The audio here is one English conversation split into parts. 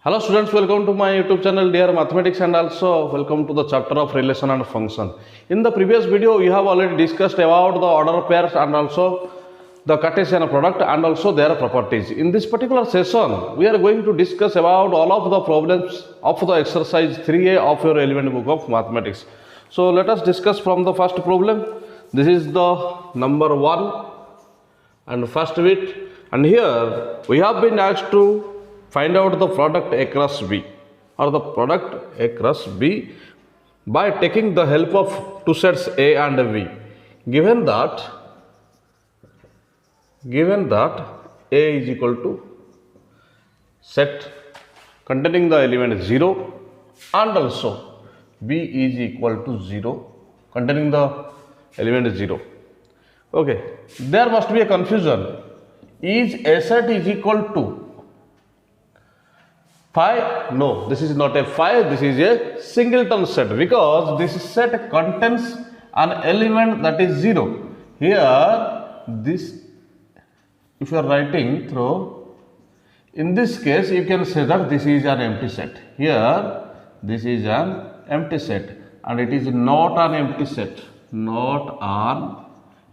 Hello students, welcome to my YouTube channel Dear Mathematics and also welcome to the chapter of relation and function. In the previous video, we have already discussed about the order pairs and also the Cartesian product and also their properties. In this particular session, we are going to discuss about all of the problems of the exercise 3A of your element book of mathematics. So let us discuss from the first problem. This is the number 1 and first bit, and here we have been asked to find out the product across B or the product across B by taking the help of two sets A and B. Given that A is equal to set containing the element 0 and also B is equal to 0 containing the element 0. Okay, there must be a confusion. Is A set is equal to phi? No, this is not a phi, this is a singleton set, because this set contains an element that is 0. Here, this, if you are writing through, in this case, you can say that this is an empty set. Here, this is an empty set, and it is not an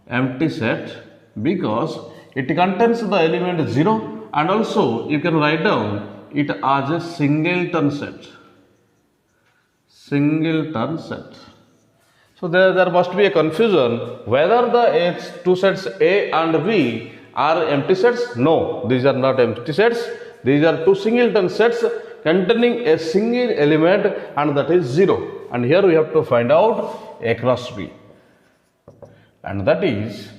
empty set, because it contains the element 0, and also you can write down it as a singleton set. So there must be a confusion whether the two sets A and B are empty sets. No, these are not empty sets. These are two singleton sets containing a single element, and that is 0. And here we have to find out A cross B, and that is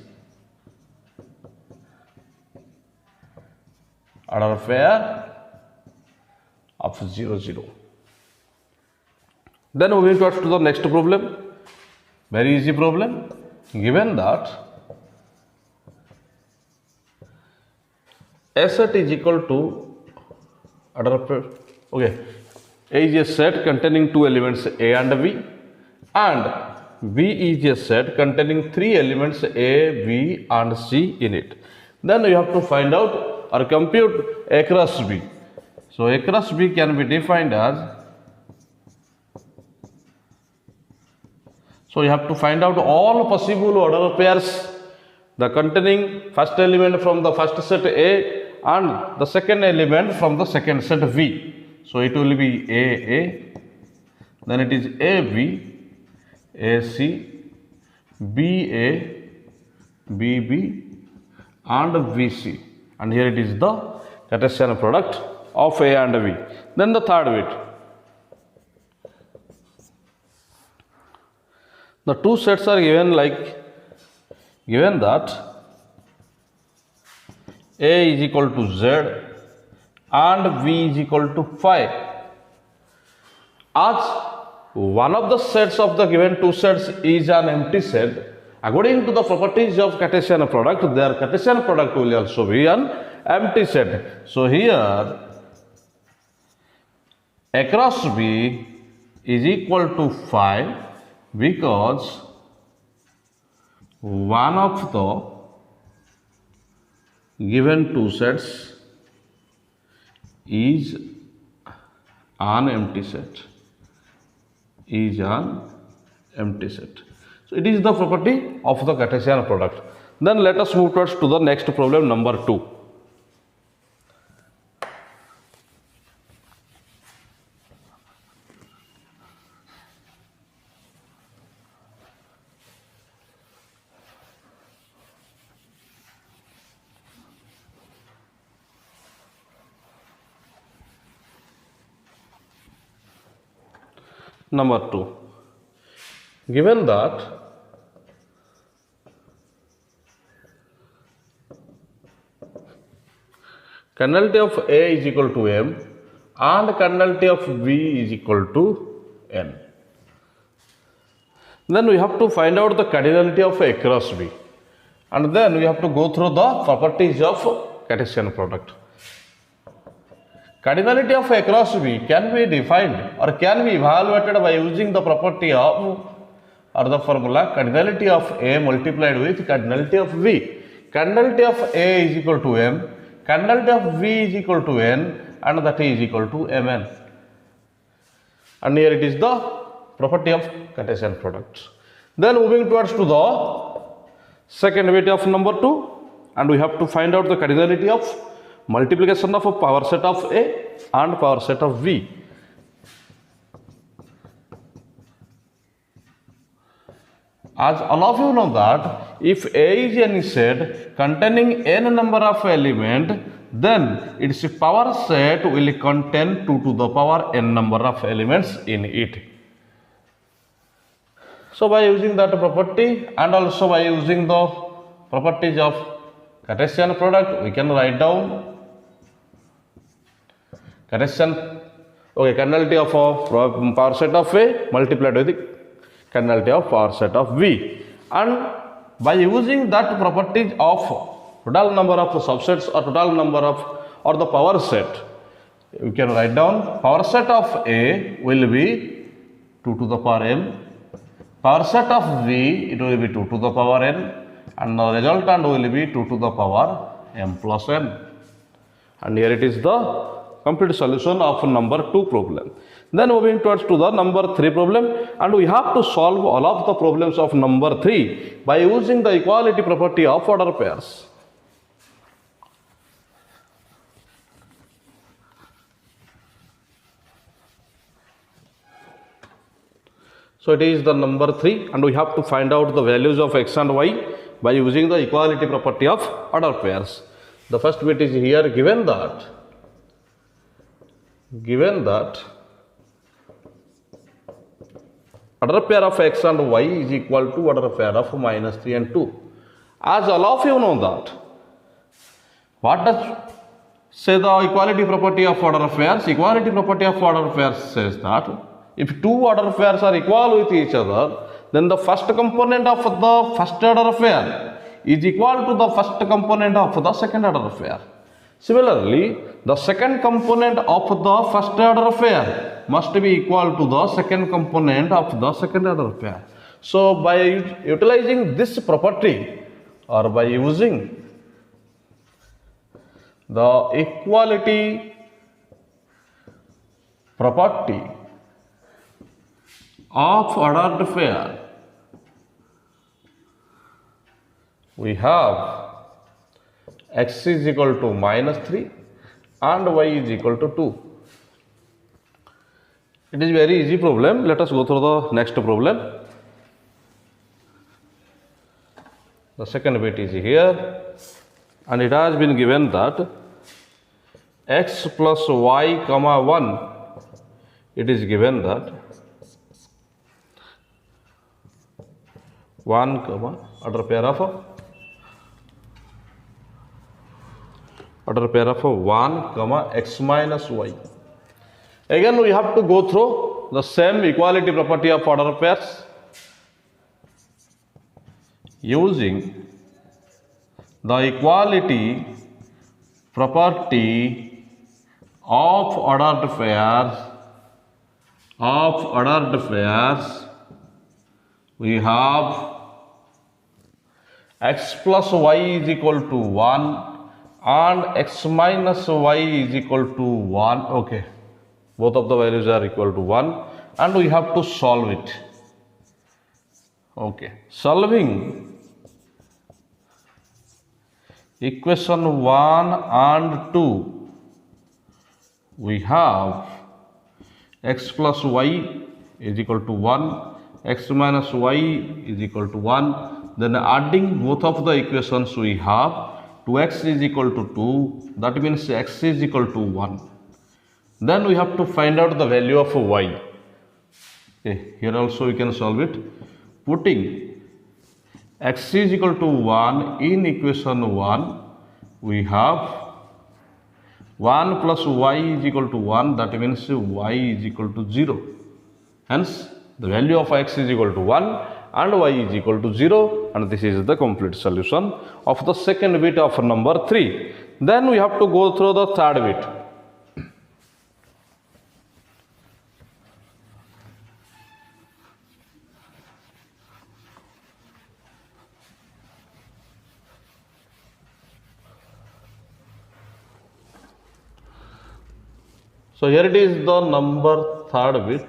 order pair of 0, 0. Then moving to the next problem, very easy problem. Given that A set is equal to A is a set containing two elements A and B, and B is a set containing three elements A, B and C in it. Then you have to find out or compute A cross B. So A cross B can be defined as, so you have to find out all possible order pairs, the containing first element from the first set A and the second element from the second set B. So it will be AA, then it is AB, AC, BA, BB and BC, and here it is the Cartesian product of A and B. Then the third bit, the two sets are given that A is equal to Z and B is equal to phi. As one of the sets of the given two sets is an empty set, according to the properties of Cartesian product, their Cartesian product will also be an empty set. So here A cross B is equal to phi, because one of the given two sets is an empty set. So it is the property of the Cartesian product. Then let us move towards to the next problem, number 2. Number 2, given that cardinality of A is equal to M and cardinality of B is equal to N, then we have to find out the cardinality of A cross B, and then we have to go through the properties of Cartesian product. Cardinality of A cross B can be defined or can be evaluated by using the property of or the formula cardinality of A multiplied with cardinality of B. Cardinality of A is equal to M, cardinality of V is equal to N, and that is equal to Mn. And here it is the property of Cartesian products. Then moving towards to the second bit of number 2, and we have to find out the cardinality of multiplication of a power set of A and power set of V. As all of you know that if A is any set containing n number of element, then its power set will contain 2 to the power n number of elements in it. So by using that property and also by using the properties of Cartesian product, we can write down cardinality of a power set of A multiplied with the cardinality of power set of V. And by using that properties of total number of subsets or total number of or the power set, we can write down power set of A will be 2 to the power n, power set of V it will be 2 to the power n, and the resultant will be 2 to the power m plus n. And here it is the complete solution of number 2 problem. Then moving towards to the number 3 problem, and we have to solve all of the problems of number 3 by using the equality property of order pairs. So it is the number 3, and we have to find out the values of x and y by using the equality property of order pairs. The first bit is here given that order pair of x and y is equal to order pair of minus 3 and 2. As all of you know that, what does say the equality property of order pairs? Equality property of order pairs says that if two order pairs are equal with each other, then the first component of the first order pair is equal to the first component of the second order pair. Similarly, the second component of the first order pair must be equal to the second component of the second order pair. So by utilizing this property or by using the equality property of ordered pair, we have x is equal to minus 3 and y is equal to 2. It is very easy problem. Let us go through the next problem. The second bit is here, and it has been given that x plus y comma 1, it is given that 1 comma order pair of 1 comma x minus y. Again we have to go through the same equality property of order pairs using the equality property of ordered pairs. We have x plus y is equal to 1 and x minus y is equal to 1. Okay, both of the values are equal to 1, and we have to solve it. Okay, solving equation 1 and 2, we have x plus y is equal to 1, x minus y is equal to 1. Then adding both of the equations, we have 2x is equal to 2, that means x is equal to 1. Then we have to find out the value of y. Okay, here also we can solve it. Putting x is equal to 1 in equation 1, we have 1 plus y is equal to 1, that means y is equal to 0. Hence, the value of x is equal to 1 and y is equal to 0, and this is the complete solution of the second bit of number 3. Then we have to go through the third bit. So here it is the number third bit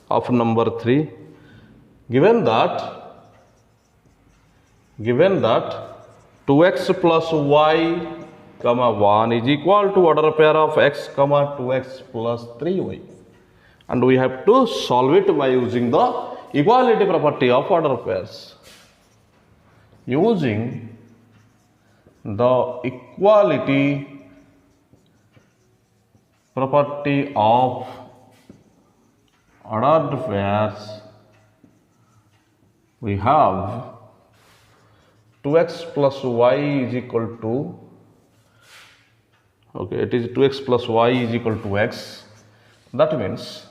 of number 3. Given that 2x plus y comma 1 is equal to order pair of x comma 2x plus 3y, and we have to solve it by using the equality property of order pairs. Using the equality property of ordered pairs, we have 2x plus y is equal to, it is 2x plus y is equal to x. That means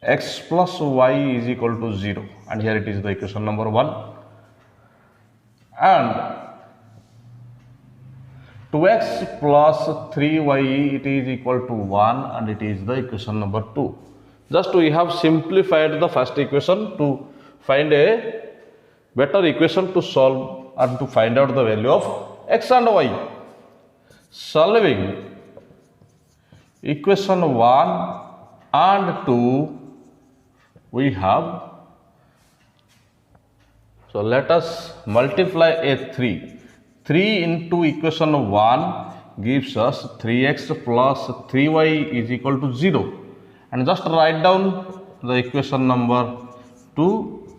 x plus y is equal to 0, and here it is the equation number 1, and 2x plus 3y it is equal to 1, and it is the equation number 2. Just we have simplified the first equation to find a better equation to solve and to find out the value of x and y. Solving equation 1 and 2 we have, so let us multiply a 3. 3 into equation 1 gives us 3x plus 3y is equal to 0, and just write down the equation number 2.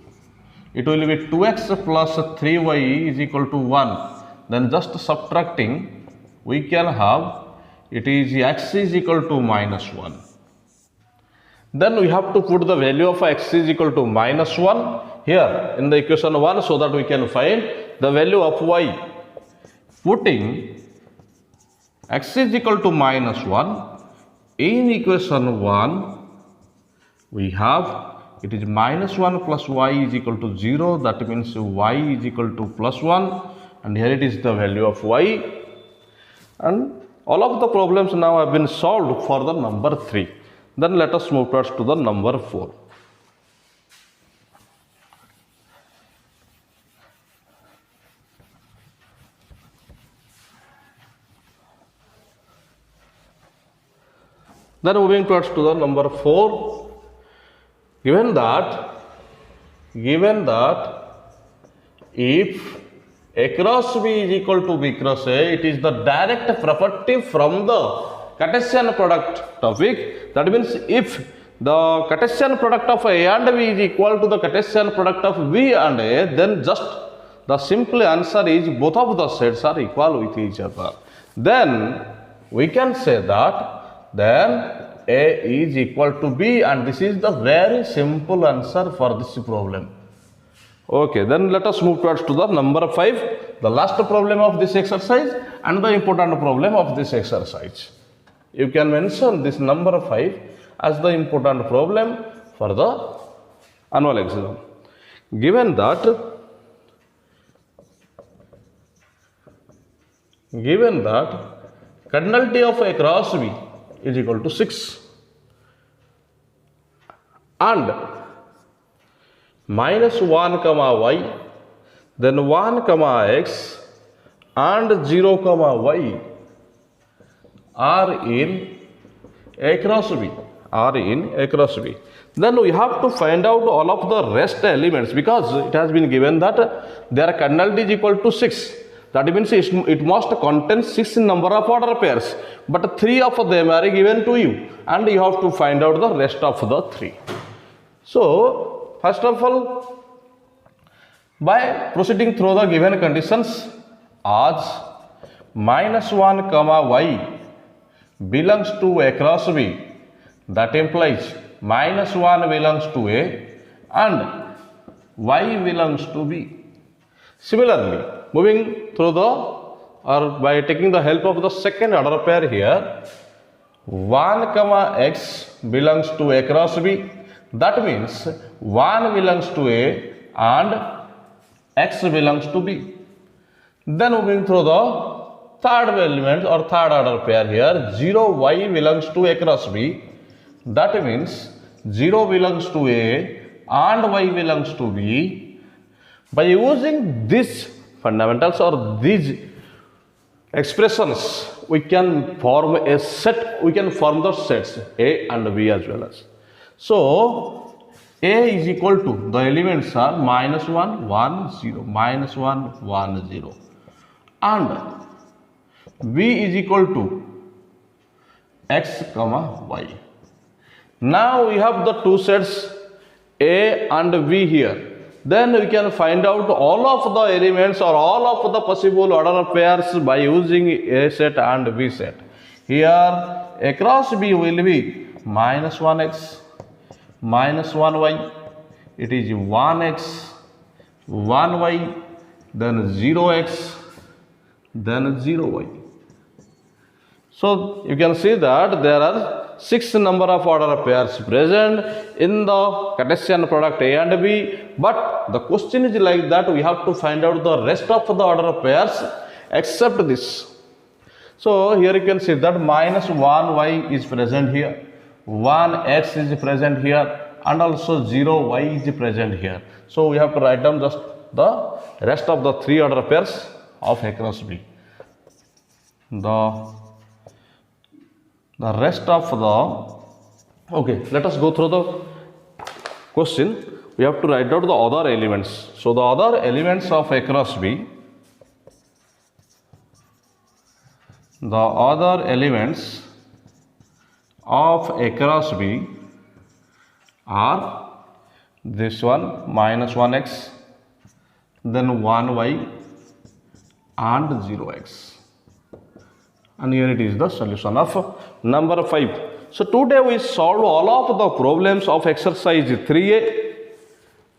It will be 2x plus 3y is equal to 1. Then just subtracting, we can have, it is x is equal to minus 1. Then we have to put the value of x is equal to minus 1 here in the equation 1, so that we can find the value of y. Putting x is equal to minus 1 in equation 1, we have, it is minus 1 plus y is equal to 0. That means y is equal to plus 1, and here it is the value of y. And all of the problems now have been solved for the number 3. Then let us move towards to the number 4. Then moving towards to the number 4. Given that if A cross B is equal to B cross A, it is the direct property from the Cartesian product topic. That means if the Cartesian product of A and B is equal to the Cartesian product of B and A, then just the simple answer is both of the sets are equal with each other. Then we can say that then A is equal to B, and this is the very simple answer for this problem. Okay, then let us move towards to the number 5, the last problem of this exercise and the important problem of this exercise. You can mention this number 5 as the important problem for the annual exam. Given that cardinality of A cross B is equal to 6 and minus 1 comma y, then 1 comma x and 0 comma y are in A cross B, Then we have to find out all of the rest elements, because it has been given that their cardinality is equal to 6. That means it must contain 6 number of order pairs, but 3 of them are given to you, and you have to find out the rest of the 3. So, first of all, by proceeding through the given conditions, as minus 1 comma y belongs to A cross B, that implies minus 1 belongs to A and y belongs to B. Similarly, moving through by taking the help of the second order pair here, 1 comma x belongs to A cross B. That means 1 belongs to A and x belongs to B. Then moving through the third element or third order pair here, 0 y belongs to A cross B. That means 0 belongs to A and y belongs to B. By using these fundamentals or these expressions, we can form a set, we can form the sets A and B as well as. So, A is equal to, the elements are minus 1, 1, 0, minus 1, 1, 0. And B is equal to x comma y. Now we have the two sets A and B here. Then we can find out all of the elements or all of the possible order pairs by using A set and B set. Here across B will be minus 1x, minus 1y, it is 1x, 1y, then 0x, then 0y. So you can see that there are 6 number of order pairs present in the Cartesian product A and B, but the question is like that, we have to find out the rest of the order pairs except this. So here you can see that minus 1y is present here, 1x is present here, and also 0y is present here. So we have to write down just the rest of the 3 order pairs of A cross B. The rest of the, okay, let us go through the question. We have to write out the other elements. So the other elements of A cross B, the other elements of A cross B are this one, minus 1x, then 1y and 0x. And here it is the solution of number 5. So today we solved all of the problems of exercise 3A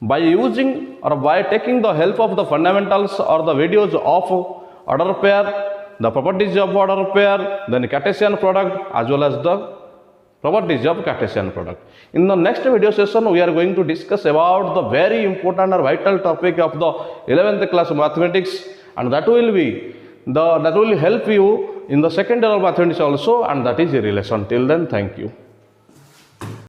by using or by taking the help of the fundamentals or the videos of order pair, the properties of order pair, then Cartesian product as well as the properties of Cartesian product. In the next video session, we are going to discuss about the very important or vital topic of the 11th class mathematics, and that will help you in the second year of mathematics also, and that is a relation. Till then, thank you.